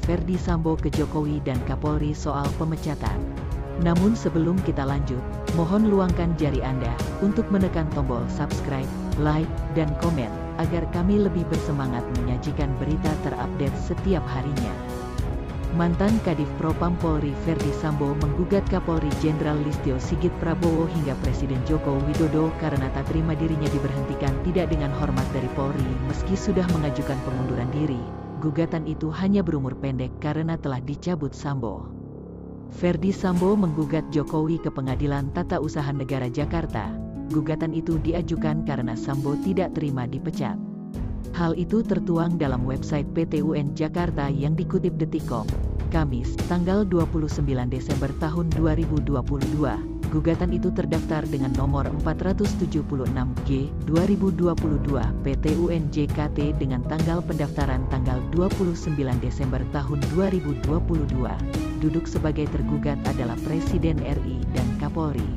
Ferdi Sambo ke Jokowi dan Kapolri soal pemecatan. Namun sebelum kita lanjut, mohon luangkan jari Anda untuk menekan tombol subscribe, like, dan komen, agar kami lebih bersemangat menyajikan berita terupdate setiap harinya. Mantan Kadif Propam Polri Ferdi Sambo menggugat Kapolri Jenderal Listio Sigit Prabowo hingga Presiden Joko Widodo karena tak terima dirinya diberhentikan tidak dengan hormat dari Polri meski sudah mengajukan pengunduran diri. Gugatan itu hanya berumur pendek karena telah dicabut Sambo. Ferdi Sambo menggugat Jokowi ke Pengadilan Tata Usaha Negara Jakarta. Gugatan itu diajukan karena Sambo tidak terima dipecat. Hal itu tertuang dalam website PT UN Jakarta yang dikutip Detikcom. Kamis, tanggal 29 Desember tahun 2022, gugatan itu terdaftar dengan nomor 476G 2022 PT UN JKT dengan tanggal pendaftaran tanggal 29 Desember tahun 2022. Duduk sebagai tergugat adalah Presiden RI dan Kapolri.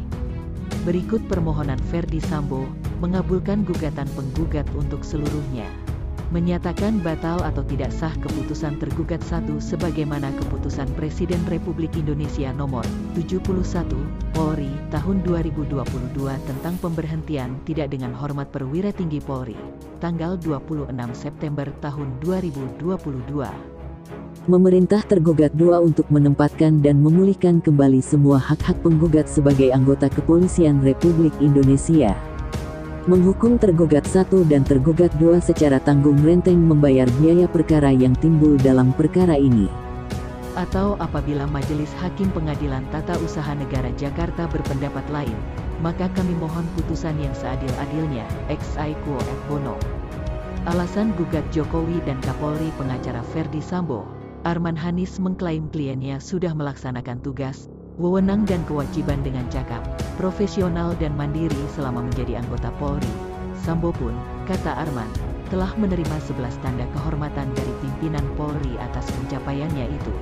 Berikut permohonan Ferdi Sambo, mengabulkan gugatan penggugat untuk seluruhnya. Menyatakan batal atau tidak sah keputusan tergugat 1 sebagaimana keputusan Presiden Republik Indonesia nomor 71 Polri tahun 2022 tentang pemberhentian tidak dengan hormat perwira tinggi Polri tanggal 26 September tahun 2022. Memerintah tergugat 2 untuk menempatkan dan memulihkan kembali semua hak-hak penggugat sebagai anggota Kepolisian Republik Indonesia. Menghukum tergugat 1 dan tergugat 2 secara tanggung renteng membayar biaya perkara yang timbul dalam perkara ini. Atau apabila Majelis Hakim Pengadilan Tata Usaha Negara Jakarta berpendapat lain, maka kami mohon putusan yang seadil-adilnya, ex aequo et bono. Alasan gugat Jokowi dan Kapolri pengacara Ferdi Sambo, Arman Hanis mengklaim kliennya sudah melaksanakan tugas, wewenang dan kewajiban dengan cakap, profesional dan mandiri selama menjadi anggota Polri. Sambo pun, kata Arman, telah menerima 11 tanda kehormatan dari pimpinan Polri atas pencapaiannya itu.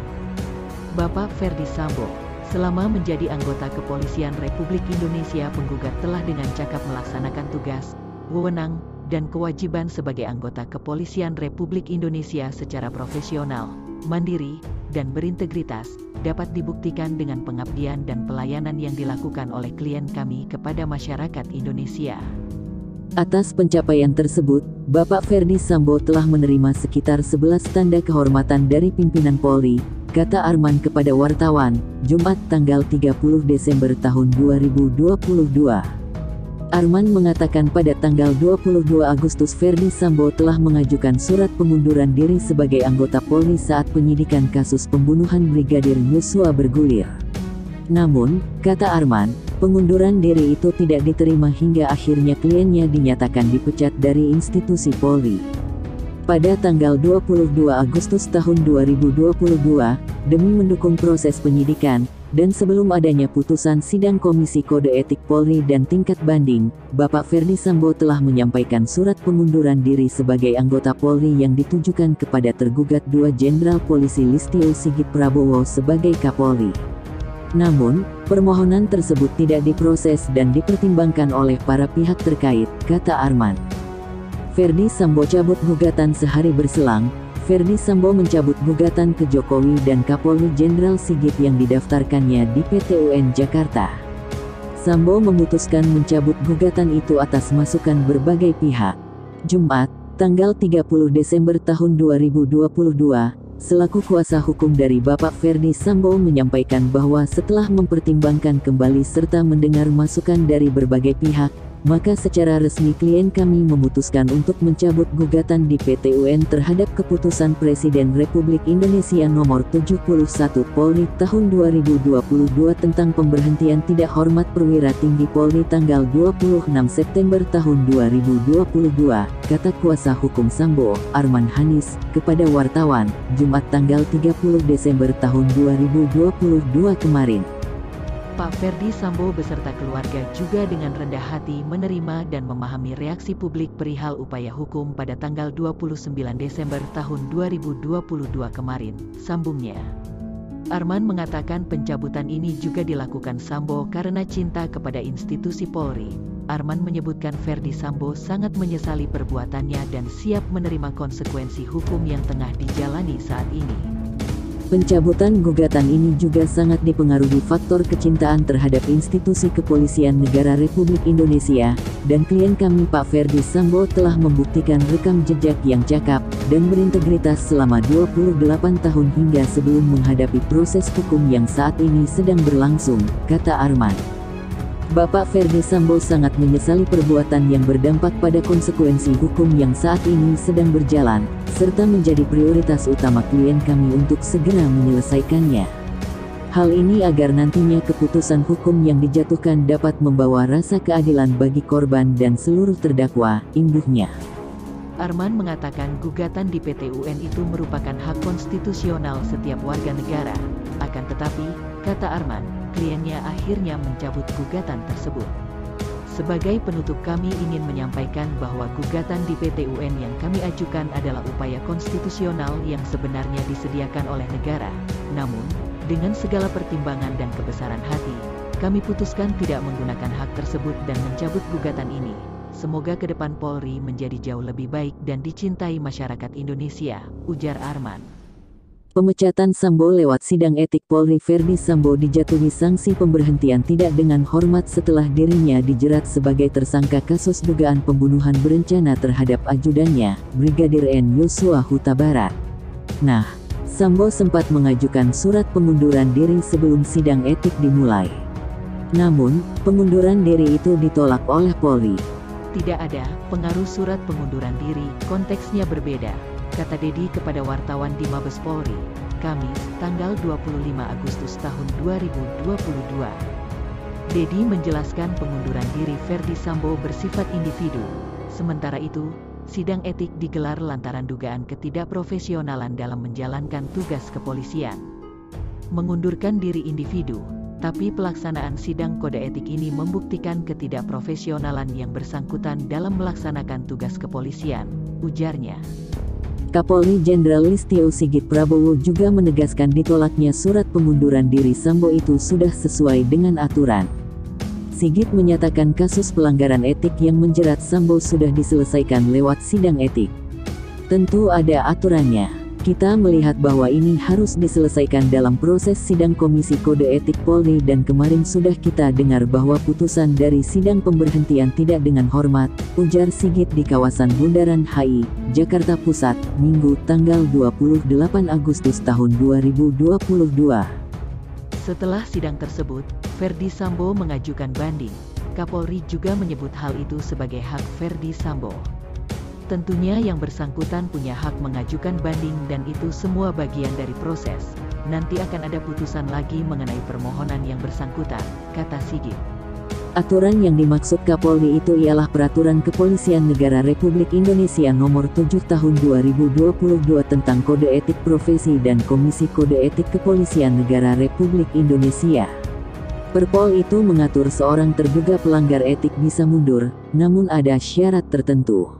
Bapak Ferdi Sambo, selama menjadi anggota Kepolisian Republik Indonesia penggugat telah dengan cakap melaksanakan tugas, wewenang, dan kewajiban sebagai anggota Kepolisian Republik Indonesia secara profesional, mandiri, dan berintegritas, dapat dibuktikan dengan pengabdian dan pelayanan yang dilakukan oleh klien kami kepada masyarakat Indonesia. Atas pencapaian tersebut, Bapak Ferdi Sambo telah menerima sekitar 11 tanda kehormatan dari pimpinan Polri, kata Arman kepada wartawan, Jumat tanggal 30 Desember tahun 2022. Arman mengatakan pada tanggal 22 Agustus Ferdi Sambo telah mengajukan surat pengunduran diri sebagai anggota Polri saat penyidikan kasus pembunuhan Brigadir Yosua bergulir. Namun, kata Arman, pengunduran diri itu tidak diterima hingga akhirnya kliennya dinyatakan dipecat dari institusi Polri. Pada tanggal 22 Agustus tahun 2022, demi mendukung proses penyidikan, dan sebelum adanya putusan sidang Komisi Kode Etik Polri dan tingkat banding, Bapak Ferdi Sambo telah menyampaikan surat pengunduran diri sebagai anggota Polri yang ditujukan kepada tergugat 2 Jenderal Polisi Listio Sigit Prabowo sebagai Kapolri. Namun, permohonan tersebut tidak diproses dan dipertimbangkan oleh para pihak terkait, kata Arman. Ferdi Sambo cabut gugatan sehari berselang. Ferdi Sambo mencabut gugatan ke Jokowi dan Kapolri Jenderal Sigit yang didaftarkannya di PT UN Jakarta. Sambo memutuskan mencabut gugatan itu atas masukan berbagai pihak. Jumat, tanggal 30 Desember tahun 2022, selaku kuasa hukum dari Bapak Ferdi Sambo menyampaikan bahwa setelah mempertimbangkan kembali serta mendengar masukan dari berbagai pihak, maka secara resmi klien kami memutuskan untuk mencabut gugatan di PT UN terhadap keputusan Presiden Republik Indonesia nomor 71 Polri tahun 2022 tentang pemberhentian tidak hormat perwira tinggi Polri tanggal 26 September tahun 2022, kata kuasa hukum Sambo, Arman Hanis, kepada wartawan, Jumat tanggal 30 Desember tahun 2022 kemarin. Pak Ferdi Sambo beserta keluarga juga dengan rendah hati menerima dan memahami reaksi publik perihal upaya hukum pada tanggal 29 Desember tahun 2022 kemarin, sambungnya. Arman mengatakan pencabutan ini juga dilakukan Sambo karena cinta kepada institusi Polri. Arman menyebutkan Ferdi Sambo sangat menyesali perbuatannya dan siap menerima konsekuensi hukum yang tengah dijalani saat ini. Pencabutan gugatan ini juga sangat dipengaruhi faktor kecintaan terhadap institusi kepolisian negara Republik Indonesia, dan klien kami Pak Ferdi Sambo telah membuktikan rekam jejak yang cakap dan berintegritas selama 28 tahun hingga sebelum menghadapi proses hukum yang saat ini sedang berlangsung, kata Arman. Bapak Ferdi Sambo sangat menyesali perbuatan yang berdampak pada konsekuensi hukum yang saat ini sedang berjalan, serta menjadi prioritas utama klien kami untuk segera menyelesaikannya. Hal ini agar nantinya keputusan hukum yang dijatuhkan dapat membawa rasa keadilan bagi korban dan seluruh terdakwa, imbuhnya. Arman mengatakan gugatan di PT UN itu merupakan hak konstitusional setiap warga negara. Akan tetapi, kata Arman, kliennya akhirnya mencabut gugatan tersebut. Sebagai penutup, kami ingin menyampaikan bahwa gugatan di PT UN yang kami ajukan adalah upaya konstitusional yang sebenarnya disediakan oleh negara. Namun, dengan segala pertimbangan dan kebesaran hati, kami putuskan tidak menggunakan hak tersebut dan mencabut gugatan ini. Semoga ke depan Polri menjadi jauh lebih baik dan dicintai masyarakat Indonesia, ujar Arman. Pemecatan Sambo lewat sidang etik Polri. Ferdi Sambo dijatuhi sanksi pemberhentian tidak dengan hormat setelah dirinya dijerat sebagai tersangka kasus dugaan pembunuhan berencana terhadap ajudannya, Brigadir N. Yosua Huta Barat. Nah, Sambo sempat mengajukan surat pengunduran diri sebelum sidang etik dimulai. Namun, pengunduran diri itu ditolak oleh Polri. Tidak ada pengaruh surat pengunduran diri, konteksnya berbeda, kata Dedi kepada wartawan di Mabes Polri, Kamis, tanggal 25 Agustus tahun 2022. Dedi menjelaskan pengunduran diri Ferdi Sambo bersifat individu. Sementara itu, sidang etik digelar lantaran dugaan ketidakprofesionalan dalam menjalankan tugas kepolisian. Mengundurkan diri individu, tapi pelaksanaan sidang kode etik ini membuktikan ketidakprofesionalan yang bersangkutan dalam melaksanakan tugas kepolisian, ujarnya. Kapolri Jenderal Listio Sigit Prabowo juga menegaskan ditolaknya surat pengunduran diri Sambo itu sudah sesuai dengan aturan. Sigit menyatakan kasus pelanggaran etik yang menjerat Sambo sudah diselesaikan lewat sidang etik. Tentu ada aturannya. Kita melihat bahwa ini harus diselesaikan dalam proses sidang Komisi Kode Etik Polri dan kemarin sudah kita dengar bahwa putusan dari sidang pemberhentian tidak dengan hormat, ujar Sigit di kawasan Bundaran HI, Jakarta Pusat, Minggu, tanggal 28 Agustus tahun 2022. Setelah sidang tersebut, Ferdi Sambo mengajukan banding. Kapolri juga menyebut hal itu sebagai hak Ferdi Sambo. Tentunya yang bersangkutan punya hak mengajukan banding dan itu semua bagian dari proses. Nanti akan ada putusan lagi mengenai permohonan yang bersangkutan, kata Sigit. Aturan yang dimaksud Kapolri itu ialah Peraturan Kepolisian Negara Republik Indonesia Nomor 7 Tahun 2022 tentang Kode Etik Profesi dan Komisi Kode Etik Kepolisian Negara Republik Indonesia. Perpol itu mengatur seorang terduga pelanggar etik bisa mundur, namun ada syarat tertentu.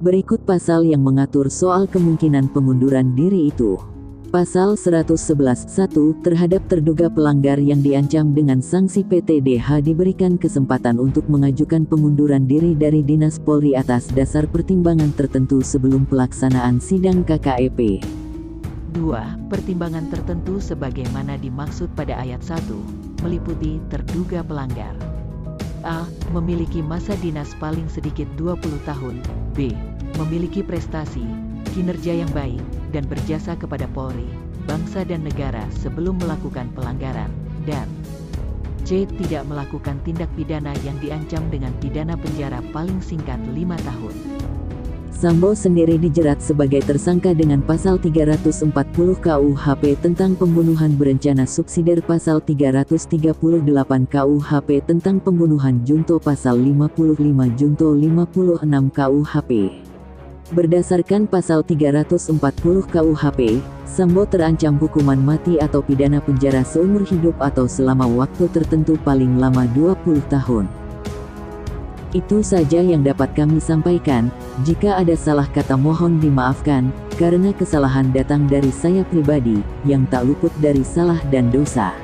Berikut pasal yang mengatur soal kemungkinan pengunduran diri itu. Pasal 111(1) terhadap terduga pelanggar yang diancam dengan sanksi PTDH diberikan kesempatan untuk mengajukan pengunduran diri dari Dinas Polri atas dasar pertimbangan tertentu sebelum pelaksanaan sidang KKEP. 2. Pertimbangan tertentu sebagaimana dimaksud pada ayat 1, meliputi terduga pelanggar. A. Memiliki masa dinas paling sedikit 20 tahun. B. Memiliki prestasi, kinerja yang baik, dan berjasa kepada Polri, bangsa dan negara sebelum melakukan pelanggaran. Dan C. Tidak melakukan tindak pidana yang diancam dengan pidana penjara paling singkat 5 tahun. Sambo sendiri dijerat sebagai tersangka dengan pasal 340 KUHP tentang pembunuhan berencana subsidiar, pasal 338 KUHP tentang pembunuhan junto, pasal 55 junto 56 KUHP. Berdasarkan pasal 340 KUHP, Sambo terancam hukuman mati atau pidana penjara seumur hidup atau selama waktu tertentu paling lama 20 tahun. Itu saja yang dapat kami sampaikan. Jika ada salah kata mohon dimaafkan, karena kesalahan datang dari saya pribadi, yang tak luput dari salah dan dosa.